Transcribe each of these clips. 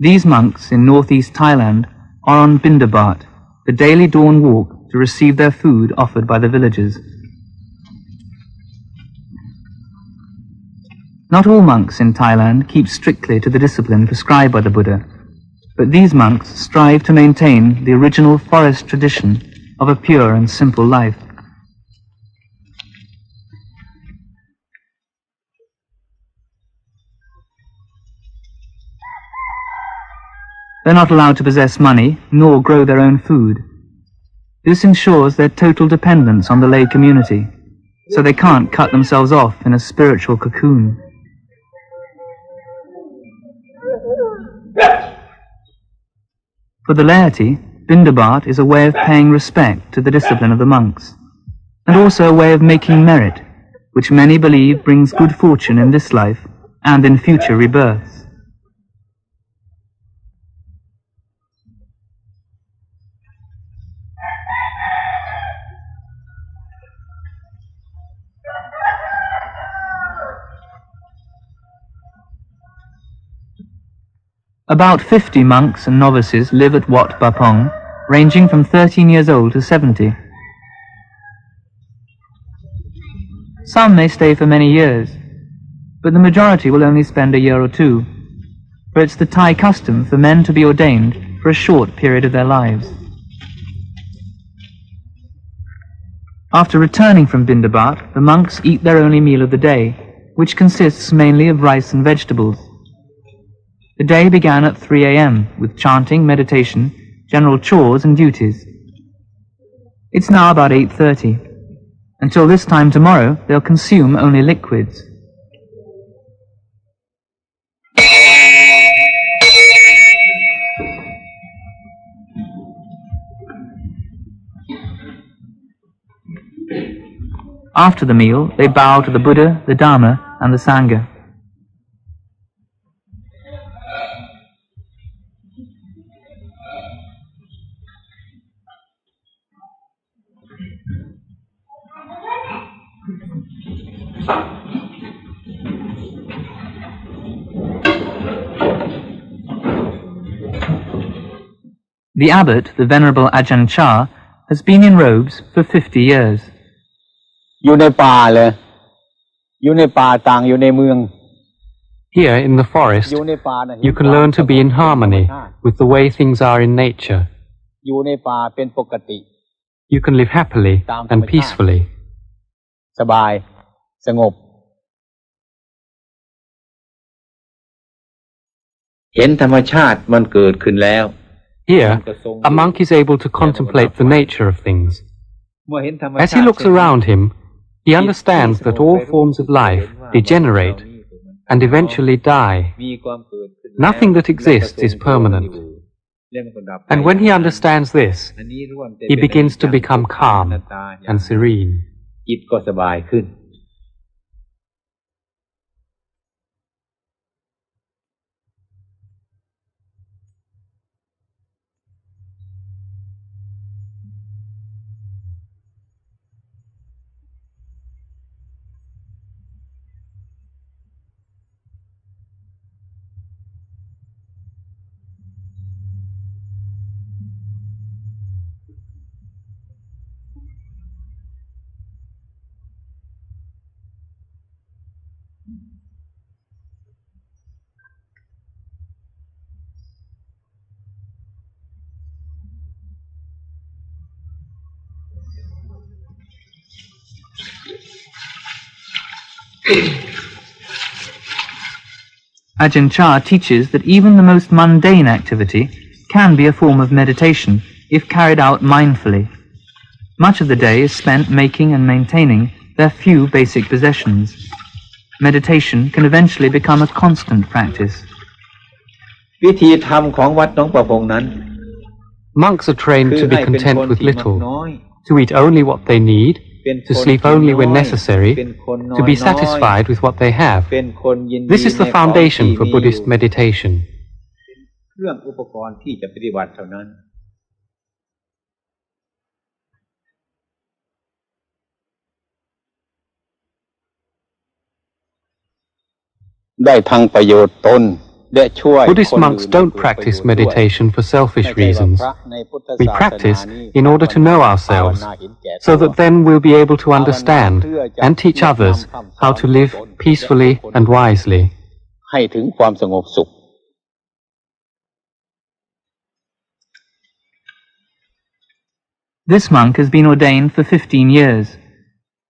These monks in northeast Thailand are on Bindabat, the daily dawn walk to receive their food offered by the villagers. Not all monks in Thailand keep strictly to the discipline prescribed by the Buddha, but these monks strive to maintain the original forest tradition of a pure and simple life. They're not allowed to possess money, nor grow their own food. This ensures their total dependence on the lay community, so they can't cut themselves off in a spiritual cocoon. For the laity, Bindabat is a way of paying respect to the discipline of the monks, and also a way of making merit, which many believe brings good fortune in this life and in future rebirths. About 50 monks and novices live at Wat Bapong, ranging from 13 years old to 70. Some may stay for many years, but the majority will only spend a year or two, for it's the Thai custom for men to be ordained for a short period of their lives. After returning from Bindabat, the monks eat their only meal of the day, which consists mainly of rice and vegetables. The day began at 3 a.m. with chanting, meditation, general chores and duties. It's now about 8:30. Until this time tomorrow, they'll consume only liquids. After the meal, they bow to the Buddha, the Dharma, and the Sangha. The abbot, the Venerable Ajāhn Chah, has been in robes for 50 years. อยู่ในป่าเลยอยู่ในป่าต่างอยู่ในเมือง Here in the forest, you can learn to be in harmony with the way things are in nature. อยู่ในป่าเป็นปกติ You can live happily and peacefully. สบายสงบเห็นธรรมชาติมันเกิดขึ้นแล้ว Here, a monk is able to contemplate the nature of things. As he looks around him, he understands that all forms of life degenerate and eventually die. Nothing that exists is permanent. And when he understands this, he begins to become calm and serene. จิตก็สบายขึ้น Ajāhn Chah teaches that even the most mundane activity can be a form of meditation if carried out mindfully. Much of the day is spent making and maintaining their few basic possessions. Meditation can eventually become a constant practice. วิธีทำของวัดหนองประพงนั้น Monks are trained to be content with little, to eat only what they need, to sleep only when necessary, to be satisfied with what they have. This is the foundation for Buddhist meditation. เครื่องอุปกรณ์ที่จะปฏิบัติเท่านั้นได้ทั้งประโยชน์ตน Buddhist monks don't practice meditation for selfish reasons. We practice in order to know ourselves, so that then we'll be able to understand and teach others how to live peacefully and wisely. ให้ถึงความสงบสุข This monk has been ordained for 15 years.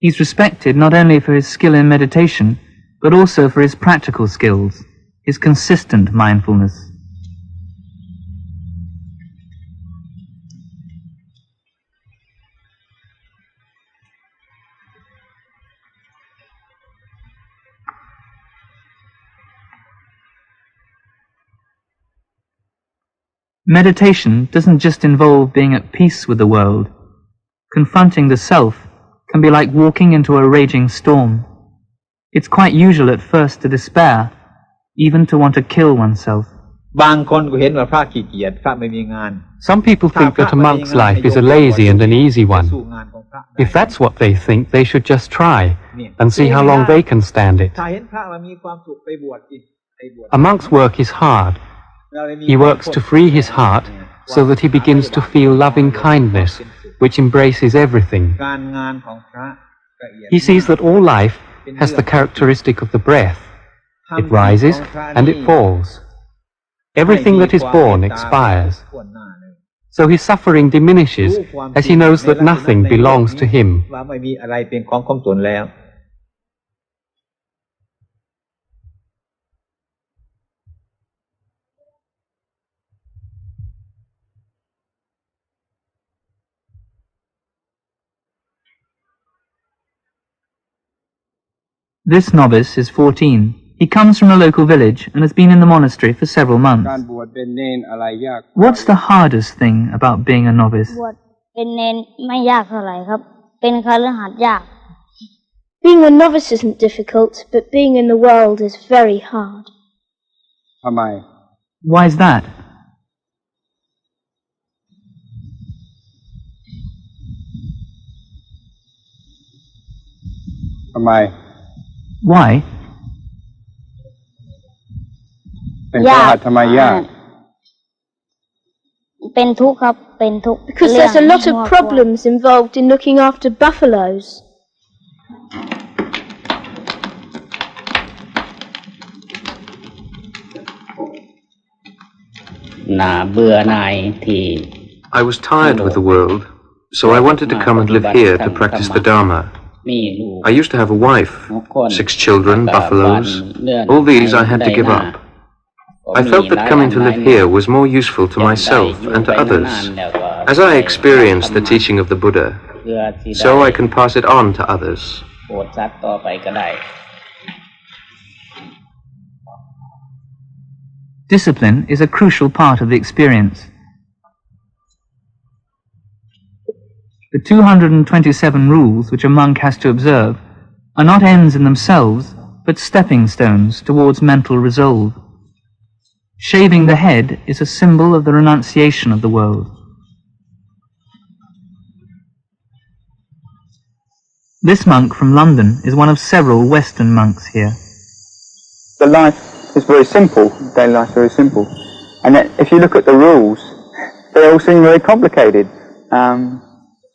He's respected not only for his skill in meditation, but also for his practical skills, his consistent mindfulness. Meditation doesn't just involve being at peace with the world. Confronting the self can be like walking into a raging storm. It's quite usual at first to despair, even to want to kill oneself. บางคนก็เห็นว่าพระขี้เกียจพระไม่มีงาน Some people think that a monk's life is a lazy and an easy one. If that's what they think, they should just try and see how long they can stand it. ถ้าเห็นพระว่ามีความสุขไปบวชสิไปบวช A monk's work is hard. He works to free his heart so that he begins to feel loving kindness, which embraces everything. การงานของพระละเอียด He sees that all life has the characteristic of the breath. It rises and it falls. Everything that is born expires. So his suffering diminishes as he knows that nothing belongs to him. ว่าไม่มีอะไรเป็นของของตนแล้ว This novice is 14. He comes from a local village and has been in the monastery for several months. การบวชเป็นเณรอะไรยาก What's the hardest thing about being a novice? บวชเป็นเณรไม่ยากเท่าไหร่ครับเป็นคฤหัสถ์ยาก Being a novice isn't difficult, but being in the world is very hard. ทำไม Why is that? ทำไม Why? เป็นคฤหัสถ์ทำไมยาก เป็นทุกข์ครับเป็นทุกข์ Because there's a lot of problems involved in looking after buffaloes. น่าเบื่อหน่ายที่ I was tired with the world, so I wanted to come and live here to practice the Dharma. มีลูก I used to have a wife, 6 children, buffaloes. All these I had to give up. I felt that coming to live here was more useful to myself and to others. As I experienced the teaching of the Buddha, so I can pass it on to others. โปรดสัตว์ต่อไปก็ได้ Discipline is a crucial part of the experience. The 227 rules which a monk has to observe are not ends in themselves, but stepping stones towards mental resolve. Shaving the head is a symbol of the renunciation of the world. This monk from London is one of several Western monks here. The life is very simple, daily life is very simple. And yet, if you look at the rules, they all seem very complicated,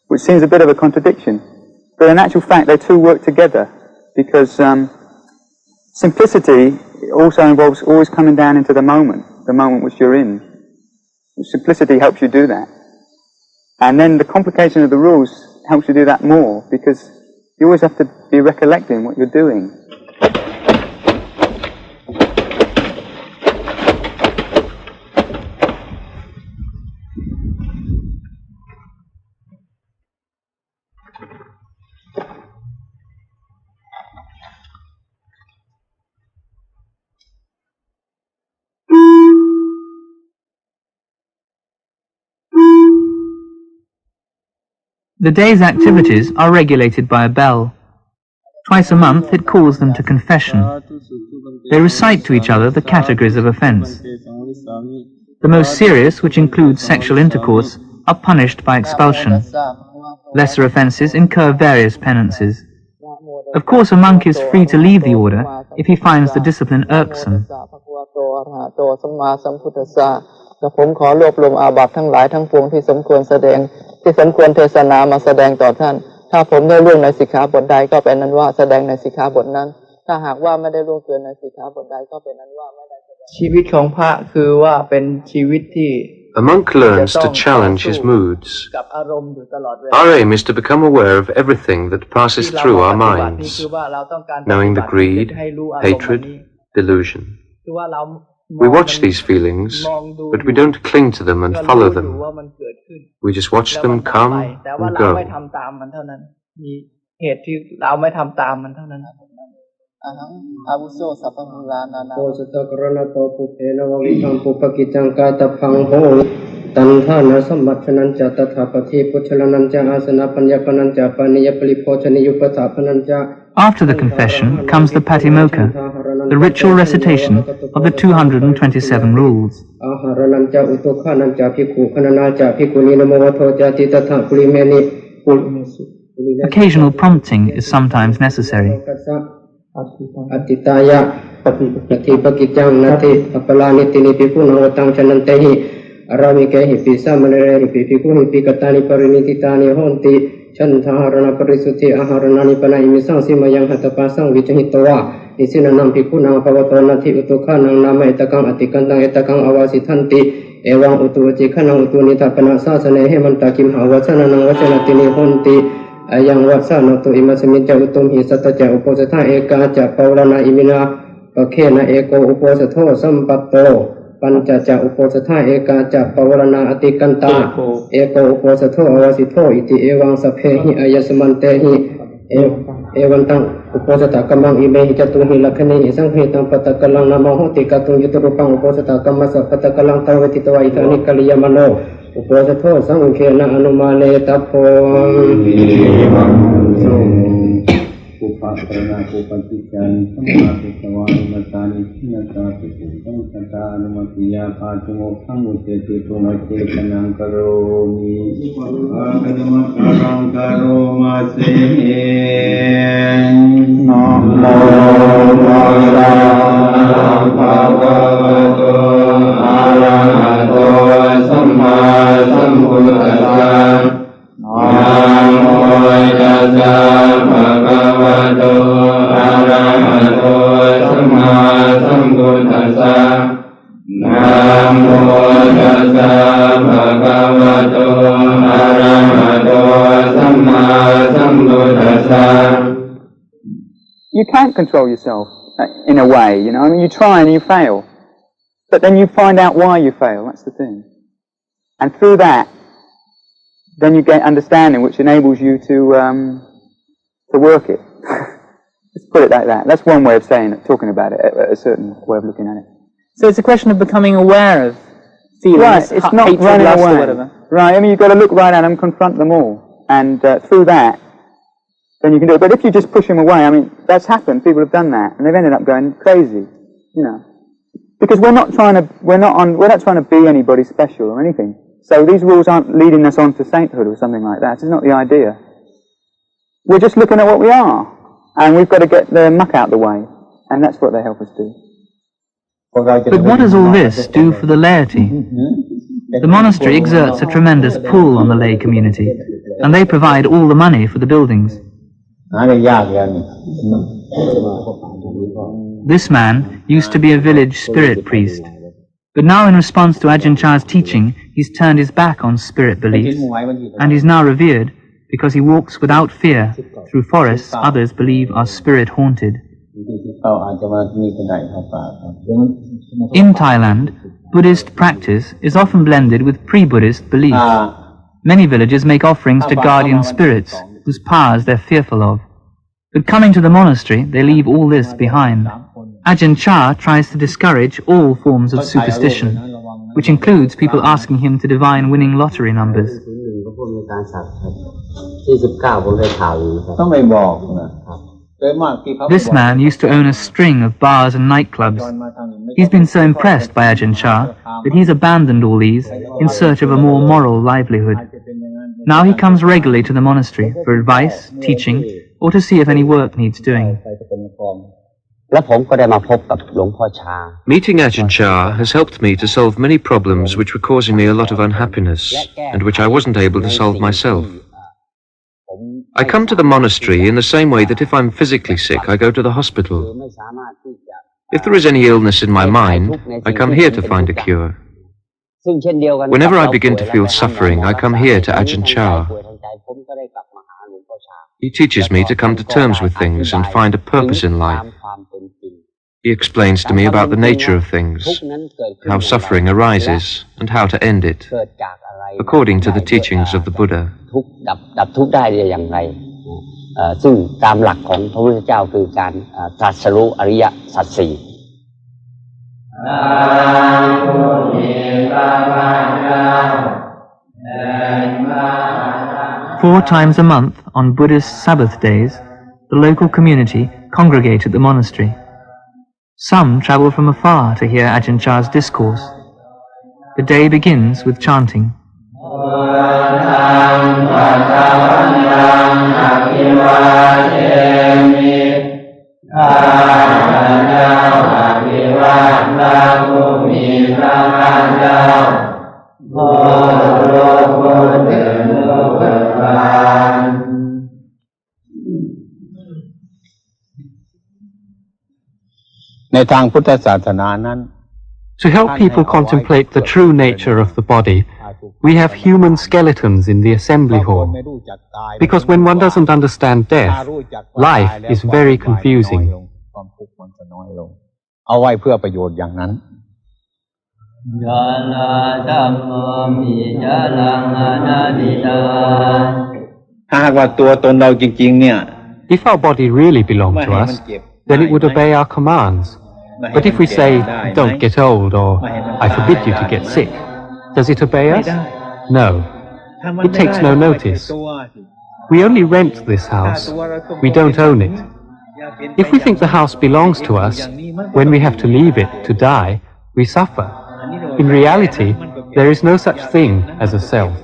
which seems a bit of a contradiction. But in actual fact, they two work together, because simplicity also involves always coming down into the moment which you're in. Simplicity helps you do that. And then the complication of the rules helps you do that more, because you always have to be recollecting what you're doing. The day's activities are regulated by a bell. Twice a month it calls them to confession. They recite to each other the categories of offence. The most serious, which includes sexual intercourse, are punished by expulsion. Lesser offences incur various penances. Of course, a monk is free to leave the order if he finds the discipline irksome. อะระหะโตสัมมาสัมพุทธัสสะและผมขอรวบรวมอาบัติทั้งหลายทั้งปวงที่สมควรแสดงที่สมควรเทศนามาแสดงต่อท่านถ้าผมได้ล่วงในสิกขาบทใดก็เป็นนั้นว่าแสดงในสิกขาบทนั้นถ้าหากว่าไม่ได้ล่วงเกินในสิกขาบทใดก็เป็นนั้นว่าไม่ได้แสดงชีวิตของพระคือว่าเป็นชีวิตที่ A monk learns to challenge his moods. Our aim is to become aware of everything that passes through our minds, knowing the greed, hatred, delusion. We watch these feelings, but we don't cling to them and follow them. We just watch them come and go. เหตุที่เราไม่ทำตามมันเท่านั้นอาวุโสสัพพมุลานานาโอสตกรณโตปุเตนะววิคัมปุปกิจังกาตพังโหตันทานะสัมมัชนันจะตถาปฏิพุชลนันจะอาสนะปัญญปนันจะปานิยปริโภชนิยุปสาพนันจะ After the confession comes the patimokkha, the ritual recitation of the 227 rules. Occasional prompting is sometimes necessary. Chantarana parisuti aharanani panayimi simayang hatapasang vichahitawa isinanam pikunang pavatonati utukhanang nama etakang atikantang etakang awasitanti ewang utuwajikanang utunitapana sasane hemantakim hawasananang wasanatini honti ayang wasanatu imasamidja utum hisataja uposatha eka paulana imina pakhena eko uposatho sampatto Pancaca uposatha eka ca pawarana atikanta eko uposatho awasitho iti ewang saphehi ayasamantehi evantang uposatha kamang imehi catuhi lakhani sanghetang patakalang namaho tikatung yuturupang uposatha kamasa patakalang tawetitawa itani kaliyamano uposatho sangkhena anumane tapo Kupatrana kupatikan samapitawani matani sinatati sangkata anumatiya patumo samutete tumate kanang karomi akadamakkarang karomase namo bhagavato arahato samma sambuddhassa namo tassa Bhagavato arahato samma sambuddhassa Namo tassa Bhagavato arahato samma sambuddhassa. You can't control yourself in a way, you know. I mean, you try and you fail, but then you find out why you fail. That's the thing, and through that, then you get understanding, which enables you to work it. Let's put it like that. That's one way of saying it, talking about it, a certain way of looking at it. So it's a question of becoming aware of feelings, right, it's not hatred, running lust, away. or whatever. Right, I mean, you've got to look right at them, confront them all, and through that, then you can do it. But if you just push them away, I mean, that's happened. People have done that, and they've ended up going crazy, you know, because we're not trying to be anybody special or anything. So these rules aren't leading us on to sainthood or something like that. It's not the idea. We're just looking at what we are, and we've got to get the muck out the way, and that's what they help us do. But what does all this do for the laity? The monastery exerts a tremendous pull on the lay community, and they provide all the money for the buildings. This man used to be a village spirit priest, but now in response to Ajāhn Chah's teaching, he's turned his back on spirit beliefs, and he's now revered because he walks without fear through forests others believe are spirit-haunted. In Thailand, Buddhist practice is often blended with pre-Buddhist beliefs. Many villages make offerings to guardian spirits whose powers they're fearful of. But coming to the monastery, they leave all this behind. Ajāhn Chah tries to discourage all forms of superstition, which includes people asking him to divine winning lottery numbers. This man used to own a string of bars and nightclubs. He's been so impressed by Ajāhn Chah that he's abandoned all these in search of a more moral livelihood. Now he comes regularly to the monastery for advice, teaching, or to see if any work needs doing. Meeting Ajāhn Chah has helped me to solve many problems which were causing me a lot of unhappiness and which I wasn't able to solve myself. I come to the monastery in the same way that if I'm physically sick, I go to the hospital. If there is any illness in my mind, I come here to find a cure. Whenever I begin to feel suffering, I come here to Ajāhn Chah. He teaches me to come to terms with things and find a purpose in life. He explains to me about the nature of things, how suffering arises, and how to end it, according to the teachings of the Buddha. Four times a month, on Buddhist Sabbath days, the local community congregate at the monastery. Some travel from afar to hear Ajāhn Chah's discourse. The day begins with chanting. To help people contemplate the true nature of the body, we have human skeletons in the assembly hall. Because when one doesn't understand death, life is very confusing. If our body really belonged to us, then it would obey our commands. But if we say, don't get old, or I forbid you to get sick, does it obey us? No. It takes no notice. We only rent this house. We don't own it. If we think the house belongs to us, when we have to leave it to die, we suffer. In reality, there is no such thing as a self.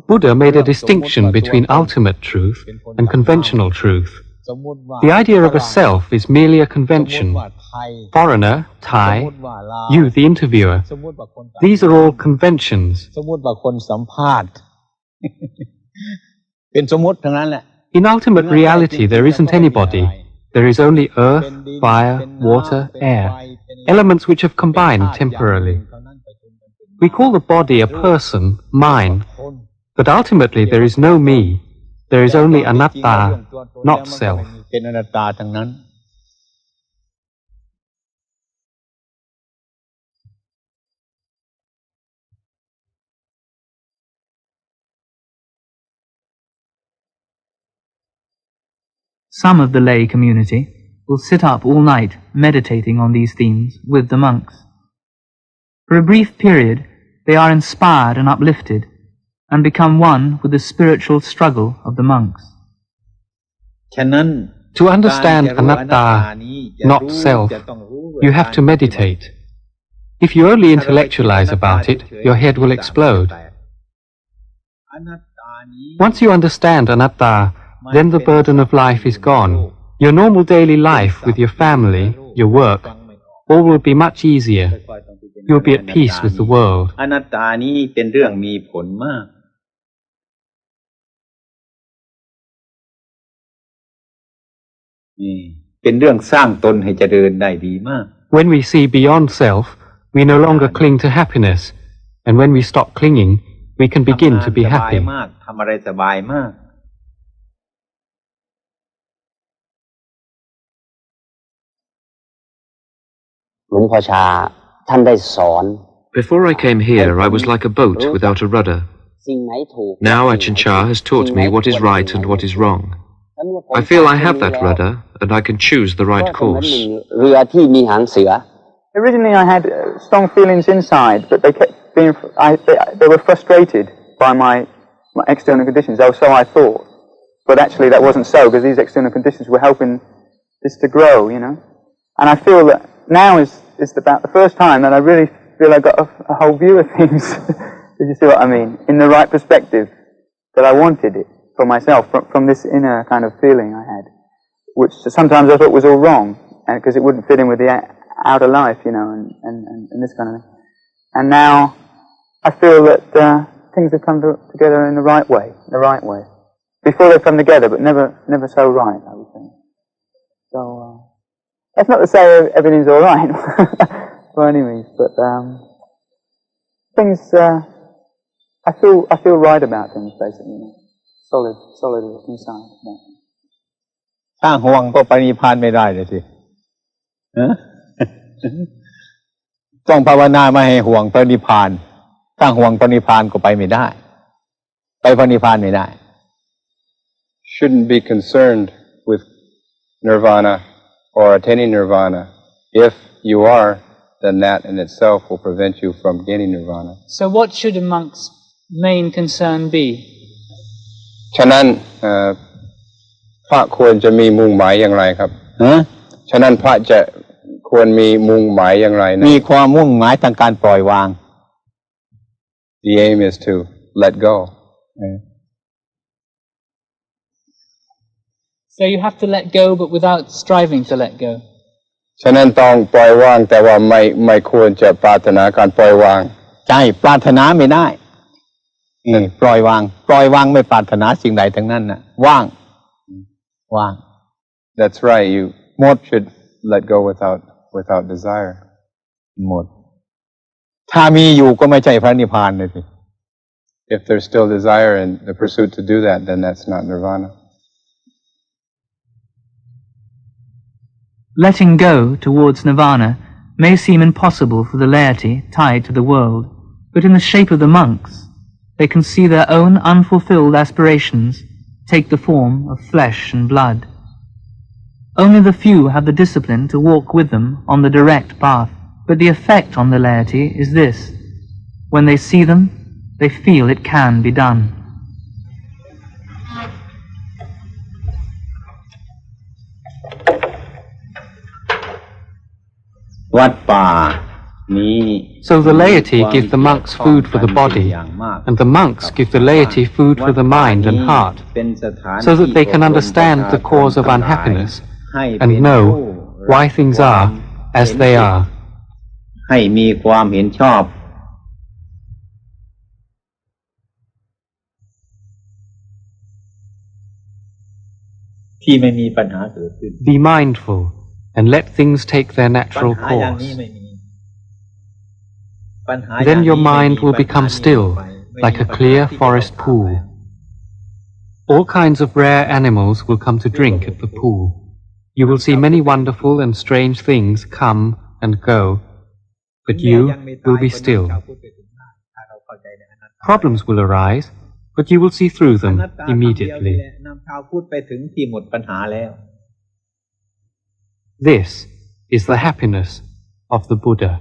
Buddha made a distinction between ultimate truth and conventional truth. The idea of a self is merely a convention. Foreigner, Thai, you, the interviewer, these are all conventions. In ultimate reality, there isn't anybody. There is only earth, fire, water, air, elements which have combined temporarily. We call the body a person, mine, but ultimately there is no me. There is only anatta, not self. Some of the lay community will sit up all night meditating on these themes with the monks. For a brief period, they are inspired and uplifted, and become one with the spiritual struggle of the monks. To understand anatta, not self, you have to meditate. If you only intellectualize about it, your head will explode. Once you understand anatta, then the burden of life is gone. Your normal daily life with your family, your work, all will be much easier. You'll be at peace with the world. When we see beyond self, we no longer cling to happiness, and when we stop clinging, we can begin to be happy. Before I came here, I was like a boat without a rudder. Now Ajāhn Chah has taught me what is right and what is wrong. I feel I have that rudder, and I can choose the right course. Originally I had strong feelings inside, but they kept being, they were frustrated by my external conditions, or so I thought. But actually that wasn't so, because these external conditions were helping this to grow, you know. And I feel that now is is about the first time that I really feel I got a whole view of things. Did you see what I mean? In the right perspective, that I wanted it for myself, from this inner kind of feeling I had, which sometimes I thought was all wrong, and because it wouldn't fit in with the outer life, you know, and this kind of thing. And now I feel that things have come together in the right way. Before they've come together, but never so right, I would think. So that's not to say everything's all right by any means, but things. I feel right about things, basically. Solid inside. Yeah. ถ้าห่วงก็ไปนิพพานไม่ได้เลยสิต้องภาวนาไม่ให้ห่วงพระนิพพานถ้าห่วงพระนิพพานก็ไปไม่ได้ไปพระนิพพานไม่ได้ Shouldn't be concerned with nirvana or attaining nirvana. If you are, then that in itself will prevent you from gaining nirvana. So what should a monk's main concern be? ฉะนั้นพระควรจะมีมุ่งหมายอย่างไรครับฉะนั้นพระจะควรมีมุ่งหมายอย่างไรมีความมุ่งหมายทางการปล่อยวาง The aim is to let go. So you have to let go, but without striving to let go. ฉะนั้นต้องปล่อยวางแต่ว่าไม่ควรจะปรารถนาการปล่อยวางใช่ปรารถนาไม่ได้ปล่อยวางไม่ปรารถนาสิ่งใดทั้งนั้นน่ะว่าง That's right. You should let go without desire. หมดถ้ามีอยู่ก็ไม่ใช่พระนิพพานเลยสิ If there's still desire and the pursuit to do that, then that's not nirvana. Letting go towards nirvana may seem impossible for the laity tied to the world, but in the shape of the monks, they can see their own unfulfilled aspirations take the form of flesh and blood. Only the few have the discipline to walk with them on the direct path, but the effect on the laity is this: when they see them, they feel it can be done. วัดป่า So the laity give the monks food for the body, and the monks give the laity food for the mind and heart, so that they can understand the cause of unhappiness and know why things are as they are. ให้มีความเห็นชอบที่ไม่มีปัญหาเกิดขึ้น Be mindful and let things take their natural course. Then your mind will become still, like a clear forest pool. All kinds of rare animals will come to drink at the pool. You will see many wonderful and strange things come and go, but you will be still. Problems will arise, but you will see through them immediately. This is the happiness of the Buddha.